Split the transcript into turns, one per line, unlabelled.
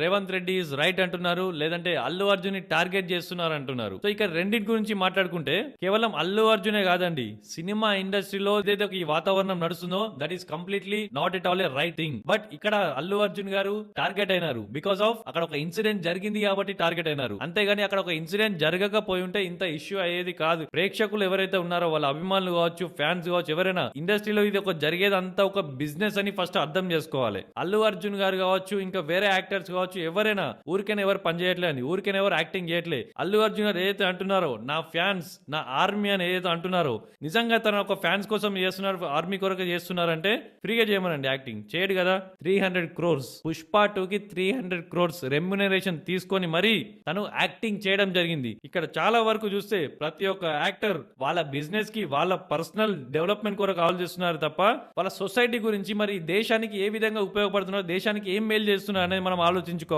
Revanth Reddy is right అంటున్నారు, లేదంటే అల్లు అర్జున్ ని టార్గెట్ చేస్తున్నారు అంటున్నారు. సో ఇక్కడ రెండింటి గురించి మాట్లాడుకుంటే కేవలం అల్లు అర్జునే కాదండి, సినిమా ఇండస్ట్రీలో ఏదైతే ఈ వాతావరణం నడుస్తుందో that is completely not at all A right thing. But ఇక్కడ అల్లు అర్జున్ గారు టార్గెట్ అయినారు బికాస్ ఆఫ్ అక్కడ ఒక ఇన్సిడెంట్ జరిగింది కాబట్టి టార్గెట్ అయినారు. అంతేగాని అక్కడ ఒక ఇన్సిడెంట్ జరగకపోయి ఉంటే ఇంత ఇష్యూ అయ్యేది కాదు. ప్రేక్షకులు ఎవరైతే ఉన్నారో వాళ్ళ అభిమానులు కావచ్చు, ఫ్యాన్స్ కావచ్చు, ఎవరైనా ఇండస్ట్రీలో ఇది ఒక జరిగేది అంతా ఒక బిజినెస్ అని ఫస్ట్ అర్థం చేసుకోవాలి. అల్లు అర్జున్ గారు కావచ్చు, ఇంకా వేరే యాక్టర్స్ కావచ్చు, ఎవరైనా ఊరికైనా ఎవరు పని చేయట్లేదు, ఊరికైనా ఎవరు యాక్టింగ్ చేయట్లేదు. అల్లు అర్జున్ గారు ఏదైతే అంటున్నారో నా ఫ్యాన్స్ నా ఆర్మీ అని ఏదైతే అంటున్నారో నిజంగా తన ఒక ఫ్యాన్స్ కోసం చేస్తున్నారు, ఆర్మీ కొరకు చేస్తున్నారంటే ఫ్రీగా చేయమనండి. యాక్టింగ్ చేయడు కదా. 300 crores పుష్ప 2కి 300 crores రెమ్యునరేషన్ తీసుకొని మరీ తను యాక్టింగ్ చేయడం జరిగింది. ఇక్కడ చాలా వరకు చూస్తే ప్రతి ఒక్క యాక్టర్ వాళ్ళ బిజినెస్ కి వాళ్ళ పర్సనల్ డెవలప్మెంట్ కొరకు ఆలోచిస్తున్నారు తప్ప వాళ్ళ సొసైటీ గురించి మరి దేశానికి ఏ విధంగా ఉపయోగపడుతున్నారు, దేశానికి ఏం మేలు చేస్తున్నారు అనేది మనం ఆలోచించాలి.